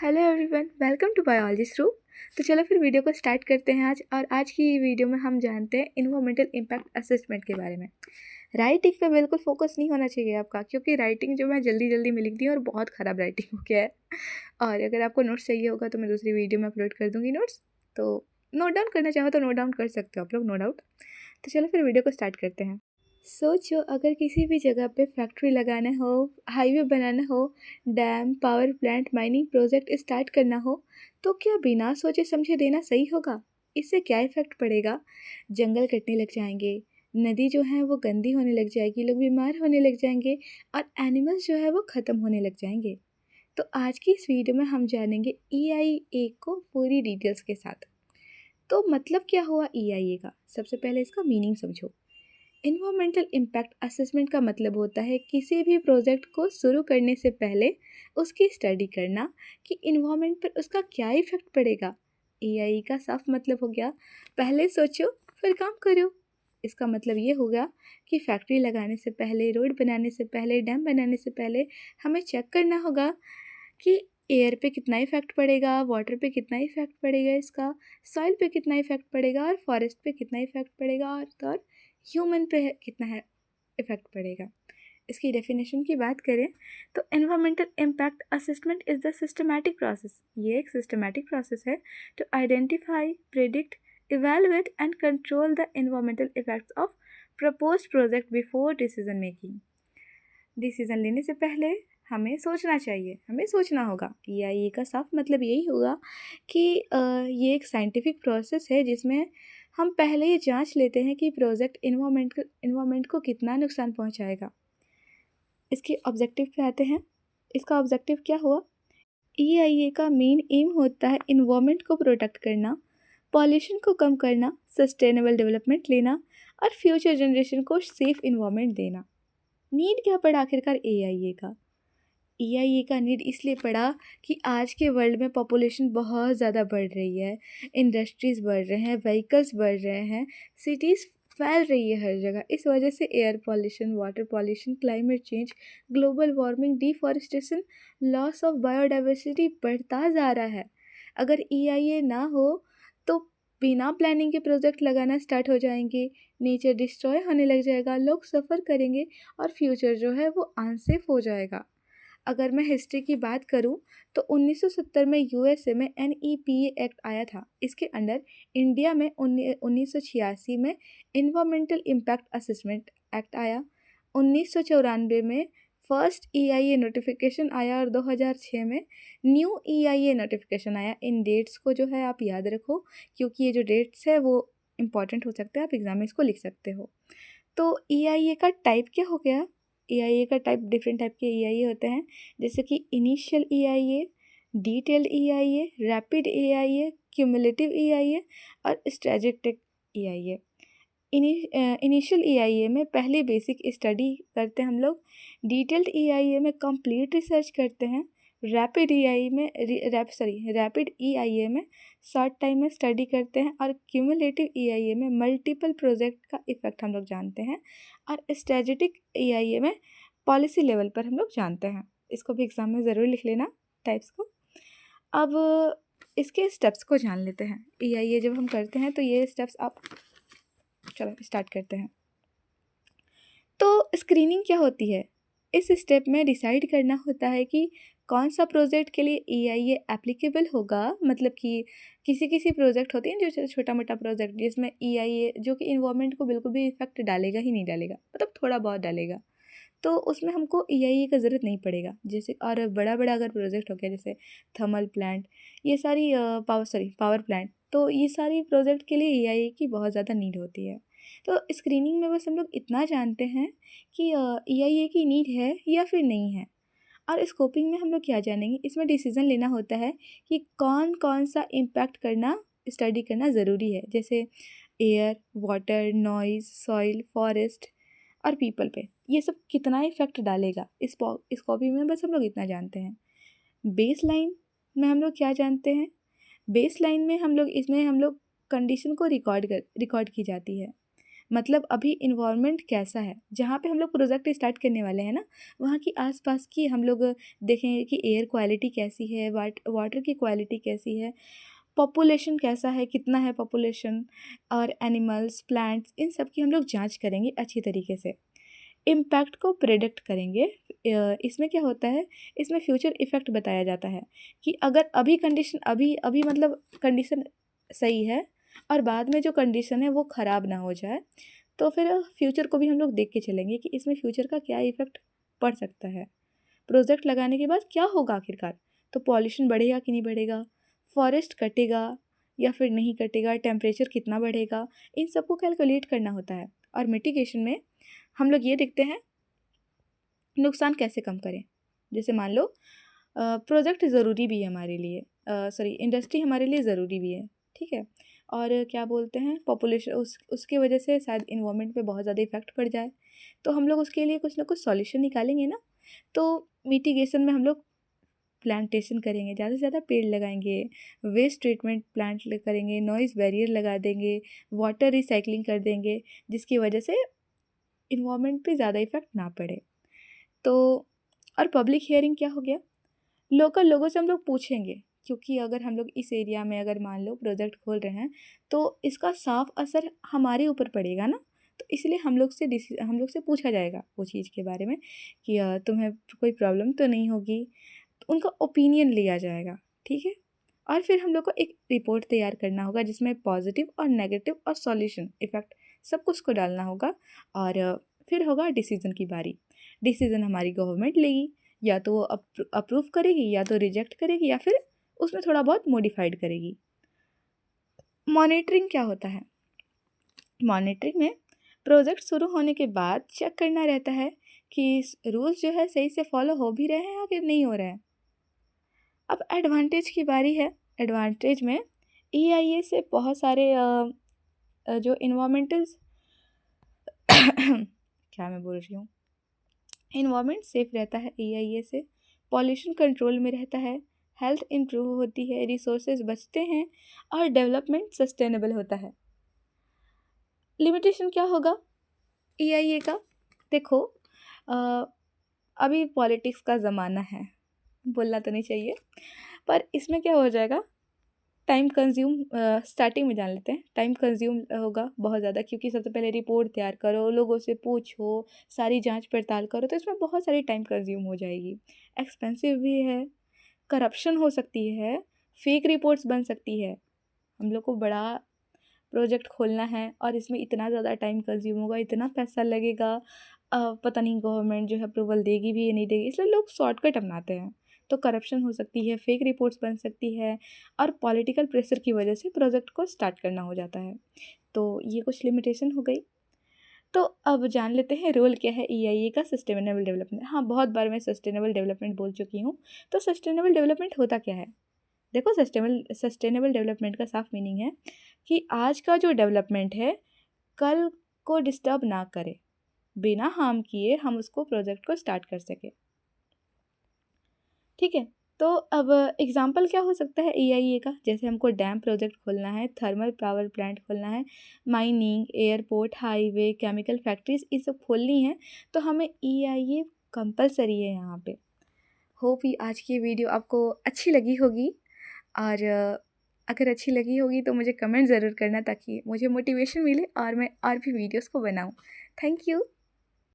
Hello everyone, welcome to biology through. तो चलो फिर वीडियो को स्टार्ट करते हैं आज की वीडियो में हम जानते हैं इन्वायरमेंटल इम्पैक्ट असेसमेंट के बारे में। राइटिंग पे बिल्कुल फोकस नहीं होना चाहिए आपका, क्योंकि राइटिंग जो मैं जल्दी जल्दी में लिख दी और बहुत ख़राब राइटिंग हो गया है। और अगर आपको नोट्स चाहिए होगा तो मैं दूसरी वीडियो में अपलोड कर दूँगी नोट्स, तो नोट डाउन करना चाहो तो नोट डाउन कर सकते हो आप लोग, नो डाउट। तो चलो फिर वीडियो को स्टार्ट करते हैं। सोचो, अगर किसी भी जगह पे फैक्ट्री लगाना हो, हाईवे बनाना हो, dam, power plant, mining project start करना हो, तो क्या बिना सोचे समझे देना सही होगा? इससे क्या इफ़ेक्ट पड़ेगा? जंगल कटने लग जाएंगे, नदी जो है वो गंदी होने लग जाएगी, लोग बीमार होने लग जाएंगे और एनिमल्स जो है वो ख़त्म होने लग जाएंगे। तो आज की इस वीडियो में हम जानेंगे EIA को पूरी डिटेल्स के साथ। तो मतलब क्या हुआ EIA का? सबसे पहले इसका मीनिंग समझो। इन्वायरमेंटल इम्पैक्ट असेसमेंट का मतलब होता है किसी भी प्रोजेक्ट को शुरू करने से पहले उसकी स्टडी करना कि इन्वायरमेंट पर उसका क्या इफ़ेक्ट पड़ेगा। EIE का साफ मतलब हो गया, पहले सोचो फिर काम करो। इसका मतलब ये होगा कि फैक्ट्री लगाने से पहले, रोड बनाने से पहले, डैम बनाने से पहले हमें चेक करना होगा कि एयर पे कितना इफ़ेक्ट पड़ेगा, वाटर पे कितना इफ़ेक्ट पड़ेगा इसका, सॉइल पे कितना इफ़ेक्ट पड़ेगा और फॉरेस्ट पे कितना इफ़ेक्ट पड़ेगा और ह्यूमन पे कितना है इफ़ेक्ट पड़ेगा। इसकी डेफिनेशन की बात करें तो environmental impact assessment is the systematic process. ये एक सिस्टमैटिक प्रोसेस है to identify, predict, evaluate and control the environmental effects of proposed project before decision making. Decision लेने से पहले हमें सोचना चाहिए, हमें सोचना होगा। EIA का साफ मतलब यही होगा कि ये एक साइंटिफिक प्रोसेस है जिसमें हम पहले ये जांच लेते हैं कि प्रोजेक्ट इन्वायरमेंट को कितना नुकसान पहुंचाएगा। इसके ऑब्जेक्टिव पे आते हैं। इसका ऑब्जेक्टिव क्या हुआ? EIA का मेन एम होता है इन्वायरमेंट को प्रोटेक्ट करना, पॉल्यूशन को कम करना, सस्टेनेबल डेवलपमेंट लेना और फ्यूचर जनरेशन को सेफ इन्वायरमेंट देना। नीड क्या पड़ा आखिरकार EIA का? EIA का नीड इसलिए पड़ा कि आज के वर्ल्ड में पॉपुलेशन बहुत ज़्यादा बढ़ रही है, इंडस्ट्रीज़ बढ़ रहे हैं, व्हीकल्स बढ़ रहे हैं, सिटीज़ फैल रही है हर जगह। इस वजह से air pollution, water pollution, climate change, global warming, deforestation, loss of biodiversity बढ़ता जा रहा है। अगर EIA ना हो तो बिना प्लानिंग के प्रोजेक्ट लगाना स्टार्ट हो जाएंगे, नेचर डिस्ट्रॉय होने लग जाएगा, लोग सफ़र करेंगे और फ्यूचर जो है वो अनसेफ हो जाएगा। अगर मैं हिस्ट्री की बात करूं तो 1970 में USA में NEPA एक्ट आया था। इसके अंडर इंडिया में 1986 में इन्वायरमेंटल इम्पैक्ट असेसमेंट एक्ट आया। 1994 में फर्स्ट EIA नोटिफिकेशन आया और 2006 में न्यू EIA नोटिफिकेशन आया। इन डेट्स को जो है आप याद रखो, क्योंकि ये जो डेट्स है वो इम्पॉर्टेंट हो सकते हैं, आप एग्जाम में इसको लिख सकते हो। तो EIA का टाइप क्या हो गया? EIA का टाइप, डिफरेंट टाइप के EIA होते हैं, जैसे कि initial EIA, detailed EIA, rapid EIA, cumulative EIA और स्ट्रेटेजिक EIA। इनिशियल EIA में पहले बेसिक स्टडी करते हैं हम लोग, डिटेल्ड EIA में कंप्लीट रिसर्च करते हैं, रैपिड EIA में शॉर्ट टाइम में स्टडी करते हैं और क्यूमुलेटिव EIA में मल्टीपल प्रोजेक्ट का इफेक्ट हम लोग जानते हैं और स्ट्रेटेजिक EIA में पॉलिसी लेवल पर हम लोग जानते हैं। इसको भी एग्ज़ाम में ज़रूर लिख लेना टाइप्स को। अब इसके स्टेप्स को जान लेते हैं। EIA जब हम करते हैं तो ये स्टेप्स आप, चलो स्टार्ट करते हैं। तो स्क्रीनिंग क्या होती है? इस स्टेप में डिसाइड करना होता है कि कौन सा प्रोजेक्ट के लिए EIA एप्लीकेबल होगा। मतलब कि किसी प्रोजेक्ट होते हैं जो छोटा मोटा प्रोजेक्ट जिसमें EIA जो कि इन्वायरमेंट को बिल्कुल भी इफेक्ट डालेगा ही नहीं डालेगा, मतलब थोड़ा बहुत डालेगा, तो उसमें हमको EIA का ज़रूरत नहीं पड़ेगा। जैसे और बड़ा बड़ा अगर प्रोजेक्ट हो गया जैसे थर्मल प्लांट, ये सारी पावर प्लांट, तो ये सारी प्रोजेक्ट के लिए EIA की बहुत ज़्यादा नीड होती है। तो स्क्रीनिंग में बस हम लोग इतना जानते हैं कि EIA की नीड है या फिर नहीं है। और स्कोपिंग में हम लोग क्या जानेंगे, इसमें डिसीज़न लेना होता है कि कौन कौन सा इम्पैक्ट करना, स्टडी करना ज़रूरी है। जैसे air, water, noise, soil, forest और पीपल पे ये सब कितना इफेक्ट डालेगा। इस कॉपी में बस हम लोग इतना जानते हैं। बेस लाइन में हम लोग क्या जानते हैं? बेस लाइन में हम लोग कंडीशन को रिकॉर्ड की जाती है। मतलब अभी इन्वायरमेंट कैसा है, जहाँ पे हम लोग प्रोजेक्ट स्टार्ट करने वाले हैं ना, वहाँ की आसपास की हम लोग देखेंगे कि एयर क्वालिटी कैसी है, वाटर की क्वालिटी कैसी है, पॉपुलेशन कैसा है, कितना है पॉपुलेशन, और एनिमल्स, प्लांट्स, इन सब की हम लोग जांच करेंगे अच्छी तरीके से। इम्पैक्ट को प्रेडिक्ट करेंगे। इसमें क्या होता है, इसमें फ्यूचर इफ़ेक्ट बताया जाता है कि अगर अभी कंडीशन अभी अभी मतलब कंडीशन सही है और बाद में जो कंडीशन है वो ख़राब ना हो जाए, तो फिर फ्यूचर को भी हम लोग देख के चलेंगे कि इसमें फ्यूचर का क्या इफ़ेक्ट पड़ सकता है। प्रोजेक्ट लगाने के बाद क्या होगा आखिरकार, तो पॉल्यूशन बढ़ेगा कि नहीं बढ़ेगा, फॉरेस्ट कटेगा या फिर नहीं कटेगा, टेम्परेचर कितना बढ़ेगा, इन सबको कैलकुलेट करना होता है। और मिटिगेशन में हम लोग ये देखते हैं नुकसान कैसे कम करें। जैसे मान लो प्रोजेक्ट ज़रूरी भी है हमारे लिए, इंडस्ट्री हमारे लिए ज़रूरी भी है, ठीक है, और क्या बोलते हैं पॉपुलेशन उसके वजह से शायद इन्वायरमेंट पे बहुत ज़्यादा इफेक्ट पड़ जाए, तो हम लोग उसके लिए कुछ ना कुछ सॉल्यूशन निकालेंगे ना। तो मिटिगेशन में हम लोग प्लांटेशन करेंगे, ज़्यादा से ज़्यादा पेड़ लगाएंगे, वेस्ट ट्रीटमेंट प्लांट करेंगे, नॉइज़ बैरियर लगा देंगे, वाटर रिसाइकलिंग कर देंगे, जिसकी वजह से इन्वायरमेंट पे ज़्यादा इफेक्ट ना पड़े। तो और पब्लिक हियरिंग क्या हो गया, लोकल लोगों से हम लोग पूछेंगे, क्योंकि अगर हम लोग इस एरिया में अगर मान लो प्रोजेक्ट खोल रहे हैं तो इसका साफ असर हमारे ऊपर पड़ेगा ना, तो इसलिए हम लोग से पूछा जाएगा वो चीज़ के बारे में कि तुम्हें कोई प्रॉब्लम तो नहीं होगी, तो उनका ओपिनियन लिया जाएगा, ठीक है। और फिर हम लोग को एक रिपोर्ट तैयार करना होगा जिसमें पॉजिटिव और नेगेटिव और सॉल्यूशन इफ़ेक्ट सब कुछ को डालना होगा। और फिर होगा डिसीज़न की बारी। डिसीज़न हमारी गवर्नमेंट लेगी, या तो वो अप्रूव करेगी, या तो रिजेक्ट करेगी, या फिर उसमें थोड़ा बहुत मॉडिफाइड करेगी। मॉनिटरिंग क्या होता है, मॉनिटरिंग में प्रोजेक्ट शुरू होने के बाद चेक करना रहता है कि रूल्स जो है सही से फॉलो हो भी रहे हैं या फिर नहीं हो रहे हैं। अब एडवांटेज की बारी है। एडवांटेज में EIA से बहुत सारे जो इन्वामेंटल क्या मैं बोल रही हूँ, इन्वायरमेंट सेफ रहता है EIA से, पॉल्यूशन कंट्रोल में रहता है, हेल्थ इम्प्रूव होती है, रिसोर्सेज बचते हैं और डेवलपमेंट सस्टेनेबल होता है। लिमिटेशन क्या होगा EIA का, देखो अभी पॉलिटिक्स का ज़माना है, बोलना तो नहीं चाहिए, पर इसमें क्या हो जाएगा, टाइम कंज्यूम, स्टार्टिंग में जान लेते हैं, टाइम कंज्यूम होगा बहुत ज़्यादा, क्योंकि सबसे पहले रिपोर्ट तैयार करो, लोगों से पूछो, सारी जांच पड़ताल करो, तो इसमें बहुत सारी टाइम कंज्यूम हो जाएगी, एक्सपेंसिव भी है, करप्शन हो सकती है, फेक रिपोर्ट्स बन सकती है। हम लोग को बड़ा प्रोजेक्ट खोलना है और इसमें इतना ज़्यादा टाइम कंज्यूम होगा, इतना पैसा लगेगा, पता नहीं गवर्नमेंट जो है अप्रूवल देगी भी या नहीं देगी, इसलिए लोग शॉर्टकट अपनाते हैं। तो करप्शन हो सकती है, फेक रिपोर्ट्स बन सकती है, और पॉलिटिकल प्रेशर की वजह से प्रोजेक्ट को स्टार्ट करना हो जाता है। तो ये कुछ लिमिटेशन हो गई। तो अब जान लेते हैं रोल क्या है EIA का सस्टेनेबल डेवलपमेंट। हाँ, बहुत बार मैं सस्टेनेबल डेवलपमेंट बोल चुकी हूँ। तो सस्टेनेबल डेवलपमेंट होता क्या है, देखो सस्टेनेबल डेवलपमेंट का साफ मीनिंग है कि आज का जो डेवलपमेंट है कल को डिस्टर्ब ना करे, बिना हार्म किए हम उसको प्रोजेक्ट को स्टार्ट कर सके, ठीक है। तो अब एग्जांपल क्या हो सकता है EIA का, जैसे हमको डैम प्रोजेक्ट खोलना है, थर्मल पावर प्लांट खोलना है, mining, airport, highway, chemical factories, ये सब खोलनी है, तो हमें EIA कंपलसरी है यहाँ पे। होप ही आज की वीडियो आपको अच्छी लगी होगी, और अगर अच्छी लगी होगी तो मुझे कमेंट ज़रूर करना, ताकि मुझे मोटिवेशन मिले और मैं और भी वीडियोस को बनाऊँ। Thank you.